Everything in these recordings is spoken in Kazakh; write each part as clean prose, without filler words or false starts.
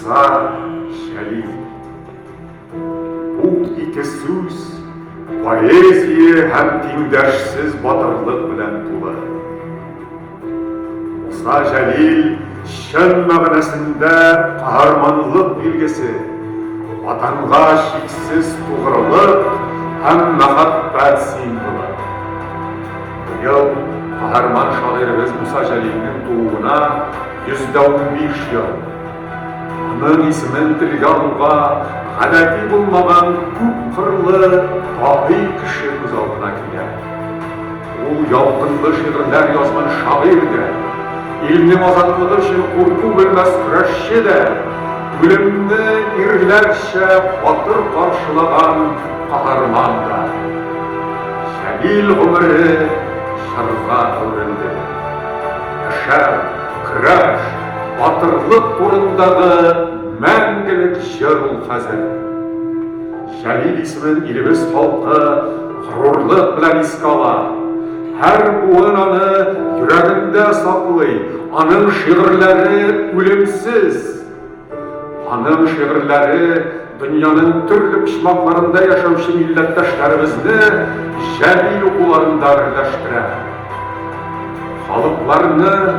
Musa Jalil. Bu iki söz poeziya hem tengdashsiz batırlık bilen tula. Musa Jalil şen ma'nasında kahramanlık belgesi, vatanға şeksiz tuğrılık hem muhabbat simvolu. Bu yıl kahraman şairimiz Musa Jalil'nin doğumuna 115 yıl. Onun ismin tilge alуға гадати bulmagan көп қырлы tabi kişi göz алдына келер. Ул ялкынлы şiirler yazgan şair de, ilmin azadlığı için korku bilmez kurashchi de, ölümni irlerçe batır karşılagan kahraman da. Jalil ömrü şarga öğrendi. Yaşar, kıraş, batırlık turundağı мәңгілік жыр ул қазір. Jalil ismin ilimiz halkı gururluk bilen esке ала. Her buğun anı yüreğinde saklay. Anın şiirleri ölümsüz. Anın şiirleri dünyanın türlü pişmaklarında yaşamış milletleşlerimizni Jalil okularında birleştirer. Halklarını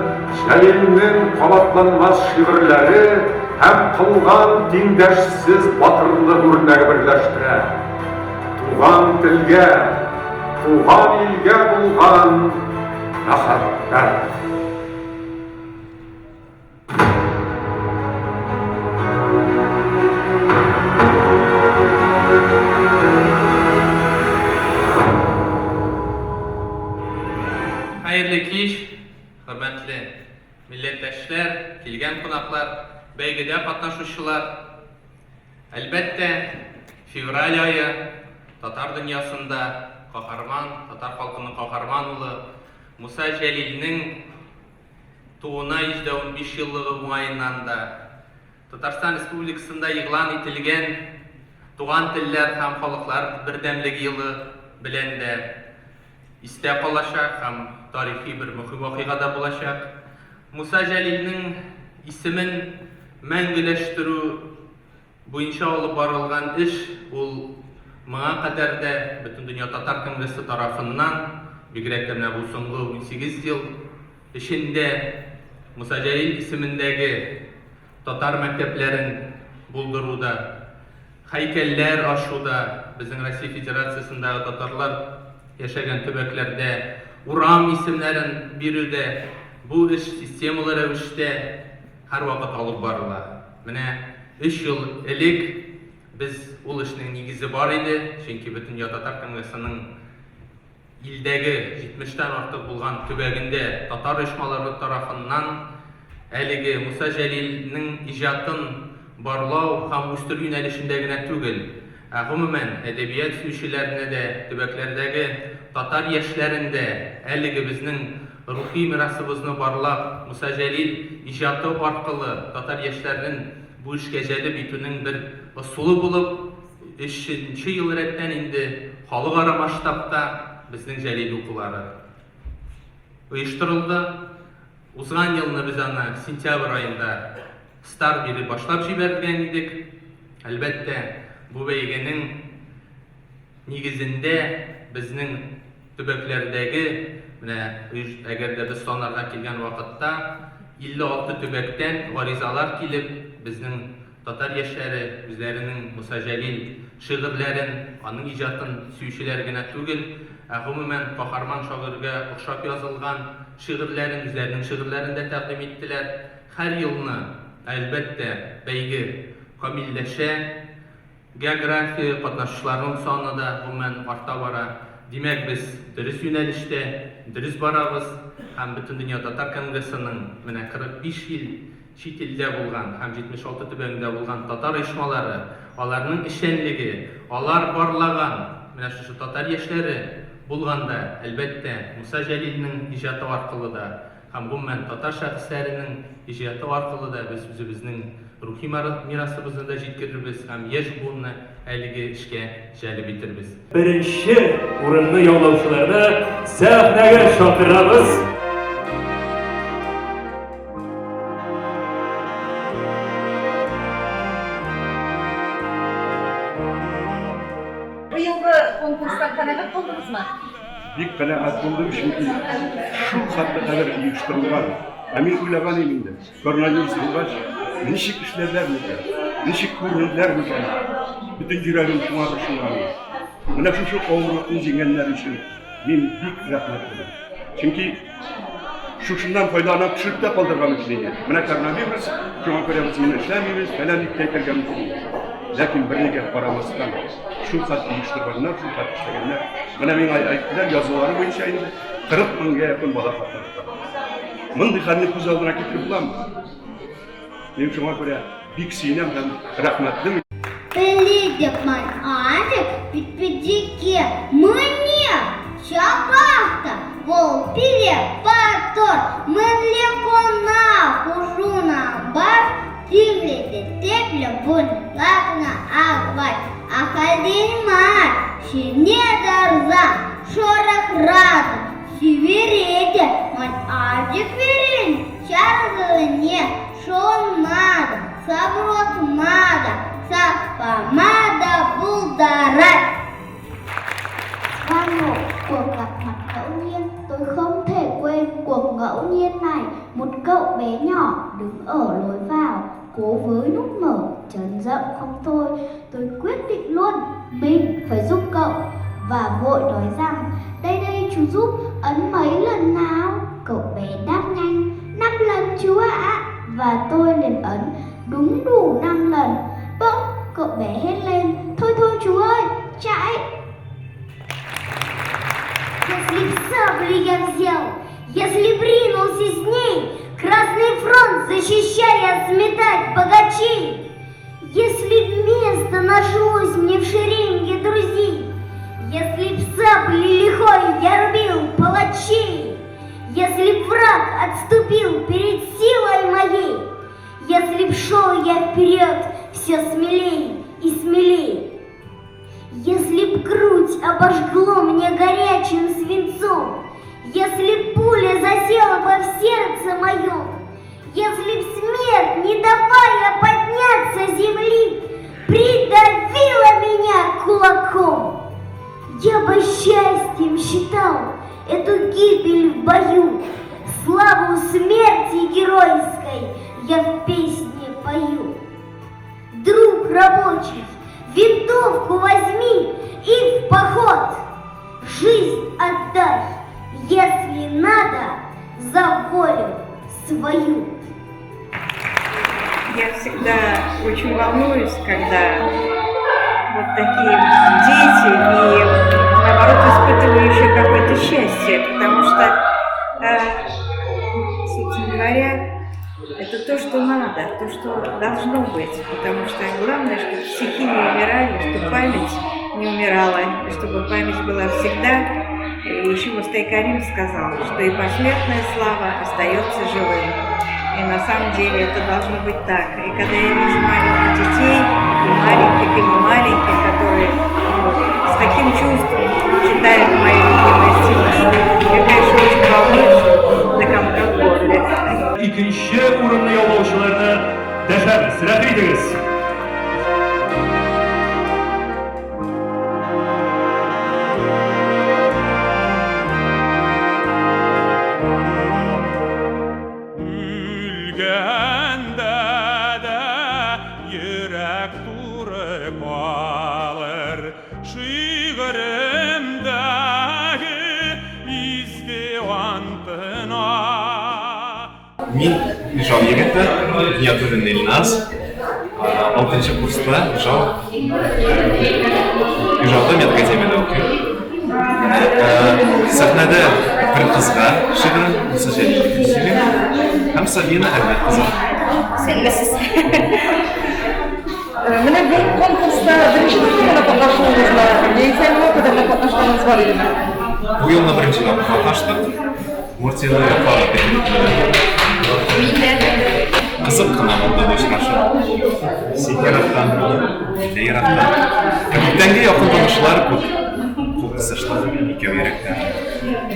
Jalil'nin kamatlanmaz şiirleri hem kılgan tengdashsiz batırlık örneği birleştirer. Tuğan tilge, tuğan ilge bulgan muhabbat. Hayırlı kеш, hürmetli milletleşler, kelgen konaklar, бәйгедә катнашучылар. Әлбәттә, февраль айы татар дөньясында каһарман, татар халкының каһарман улы Муса Җәлилнең тууына 115 еллыгы уңаеннан да Татарстан Республикасында игълан ителгән туган телләр һәм халыклар бердәмлеге елы белән дә истә калачак һәм тарихи бер мөһим вакыйгада булачак. Муса Җәлилнең исемен мәңгеләштерү буенча алып барылган эш ул моңа кадәр дә бөтен дөнья татар конгрессы тарафыннан бигрәк тә менә бу соңгы 18 ел эчендә Муса Җәлил исемендәге татар мәктәпләрен булдыруда, һәйкәлләр ачуда, безнең Россия Федерациясендәге татарлар яшәгән төбәкләрдә урам исемнәрен бирүдә бу эш системалы рәвештә һәр вакыт алып барыла. Менә 3 ел элек без ул эшнең нигезе бар иде, чөнки бөтен татар конгрессының илдәге 70-тән артык булган төбәгендә татар оешмалары тарафыннан әлеге Муса Җәлилнең иҗатын барлау һәм үстерү юнәлешендә генә түгел, гомумән әдәбият сөючеләренә дә төбәкләрдәге татар яшьләрендә әлеге безнең рухи мирасыбызны барлап, Муса Җәлил иҗаты аркылы татар яшьләренең бу эшкә җәлеп итүнең бер ысулы булып, 3нче ел рәттән инде халыкара масштабта безнең Җәлил укулары оештырылды. Узган елны без аны сентябрь айында старт биреп башлап җибәргән идек. Әлбәттә, бу бәйгенең нигезендә безнең төбәкләрдәге әгәр дә без санарга килгән вакытта 56 төбәктән гаризалар килеп, безнең татар яшьләре үзләренең Муса Җәлил шигырьләрен, аның иҗатын сөючеләр генә түгел, гомумән каһарман шагыйрьгә охшап язылган шигырьләрен, үзләренең шигырьләрен дә тәкъдим иттеләр. Һәр елны әлбәттә бәйге камилләшә, география катнашучыларның саны да гомумән арта бара. Димәк, без дөрес юнәлештә, дөрес барабыз һәм бөтен дөнья татар конгрессының менә 45 ел чит илдә булган һәм 76 төбәгендә булган татар оешмалары, аларның эшчәнлеге, алар барлаган менә шушы татар яшьләре булганда, әлбәттә, Муса Җәлилнең иҗаты аркылы да һәм гомумән татар шәхесләренең иҗаты аркылы да без үзебезнең рухи мирасыбызны да җиткерербез һәм яшь буынны әлеге эшкә җәлеп итербез. Беренче урынны яулаучыларны сәхнәгә чакырабыз. konkurstan kanaat oldunuz mu? Bik kanaat buldum çünkü şu hatta kadar uyuşturulgan. Amin uylagan elimde. Koronavirüs olgaç, nişik işlerler mi? Nişik kurullar mı? Bütün yüreğim şuna düşünüyorum. Buna şu oğurluğun zingenler için ben bik rahmet ederim. Çünkü şundan faydalanıp çırpta kaldırgan için değil. Buna koronavirüs, şu an köremizin işlemiyoruz, falan diktatörgen için. Lakin bir nege paramasından şu kat uyuşturganlar, şu kat işleyenler. Buna ben ayetler yazıları boyunca indi. 40 mınga yakın bala katlarlar. Mındı kanını kuz aldığına getirip bulan mı? Benim şuna göre bik sinem hem rahmetli mi? Перейдем адик, пипедики, мне, шабахта, волпиле, патор, мэнлекона, кужуна, бар, тивледе, тепля, бун, лакна, агвай, ахалимар, шине дарза, шорах раза, северете, ман адик верин, чаргыне, шонмада, саброт мада, Помада Булдарат. Ban ngộ cuộc gặp mặt ngẫu nhiên, tôi không thể quên cuộc ngẫu nhiên này. Một cậu bé nhỏ đứng ở lối vào, cố với nút mở, chấn giận không thôi. Tôi quyết định luôn, mình phải giúp cậu. Và vội nói rằng, đây chú giúp, ấn mấy lần nào? Cậu bé đáp nhanh, 5 lần chú ạ. Và tôi liền ấn đúng đủ 5 lần. Bỗng cậu bé hét lên, thôi chú ơi, chạy. Если б саблю я взял, если б ринулся с ней, Красный фронт защищая сметать богачей, если б место нашлось мне в шеренге друзей, если б саблей лихой я рубил палачей, если б враг отступил перед силой моей, если б шел я вперед все смелей и смелей, если б грудь обожгло мне горячим свинцом, если б пуля засела бы в сердце моем, если б смерть, не давая подняться с земли, придавила меня кулаком, я бы счастьем считал эту гибель в бою, славу смерти геройской я в песне пою. Друг рабочий, винтовку возьми и в поход, жизнь отдай, если надо, за волю свою. Я всегда очень волнуюсь, когда вот такие дети, и наоборот испытываю еще какое-то счастье, потому что, собственно говоря, это то, что надо, то, что должно быть, потому что главное, чтобы стихи не умирали, чтобы память не умирала, и чтобы память была всегда. И еще Мустай Карим сказал, что и посмертная слава остается живым. И на самом деле это должно быть так. И когда я вижу маленьких детей, и маленьких, и не маленьких, которые с таким чувством читают мои любимые стихи, я, конечно, очень волнуюсь на комка в горле. İkinci uğurlu yollayışlarını deşer sıratıydınız. Ülgende de yürek durıp alır, şiirimdeki izdivantına. Мин ижау егетті, я тоже Эльназ, 6-нчы курста ижауда медакадемияда оқимын. Сахнада бір қызға шигырым, осы және сөйлеймін, һәм Сабина Әхмет қызы. Сәлемсіз. Менә бұл конкурста бірінші қана қатнашуыңыз бар. Нейсен оқыдырда қатнашқаныңыз бар еді ме? Бұл елна бірінші қатнаштық. Муртина Япара қызық қана болды ұшырашу. Сикерақтан, Лейрақтан. Капитанге яқын танышылар көп. Бұл қысыштық екеу еректен.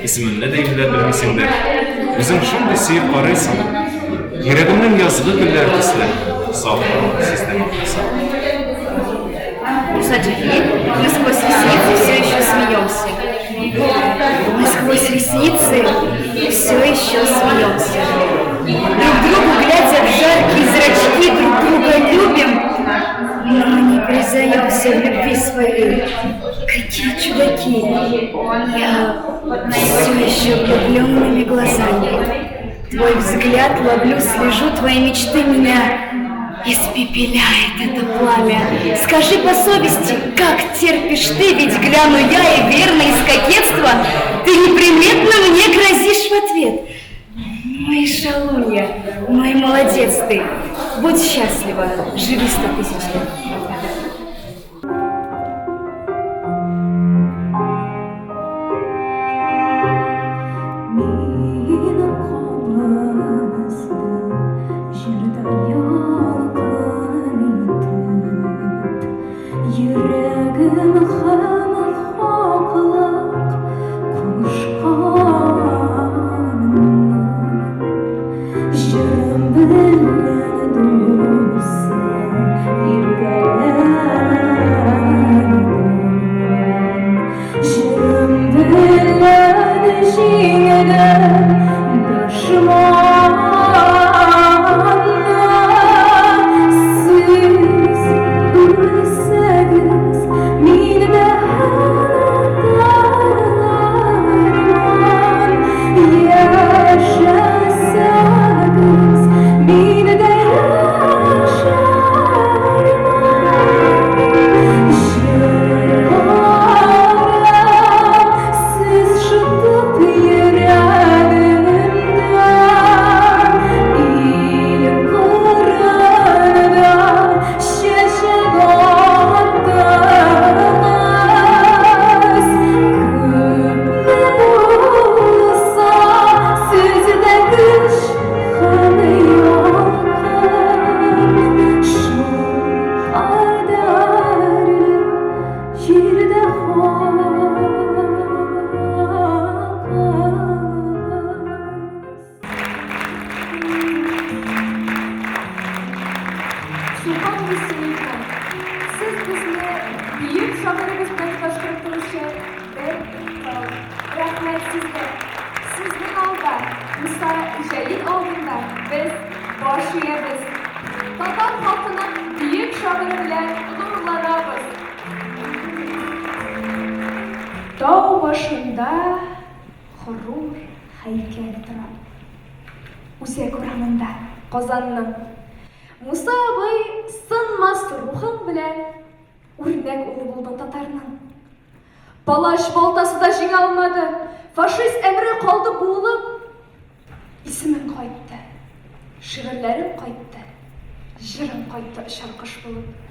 Исімімді дейгілер білмесеңдер. Өзің шынды сүйіп қарайсың. Ерегімнің yazılı güller kıslı. Sağ olun, sizden haklısın. Мусаджихи, мы сквозь ресницы все еще смеемся. Мы сквозь ресницы все еще смеемся. Друг другу глядя в жаркие зрачки, друг друга любим, но не признаемся в любви своей. Какие чудаки! Я все еще влюбленными глазами. Твой взгляд ловлю, слежу, твои мечты меня испепеляет это пламя. Скажи по совести, как терпишь ты, ведь гляну я и верно из кокетства ты неприметно мне грозишь в ответ. Мой шалунья, мой молодец ты, будь счастлива, живи 100 000 лет. Tağ başında horur heykel durar. Uzak oramında Qozonning Musa abay sınmas ruhun bilen örnek ulu buldun Tatarның. Palash baltası da jing almadı. Faşist emri kaldı boğulup. İsmim kayıttı. Şiirlerim kayıttı. Jirim kayıttı şarkış bulup.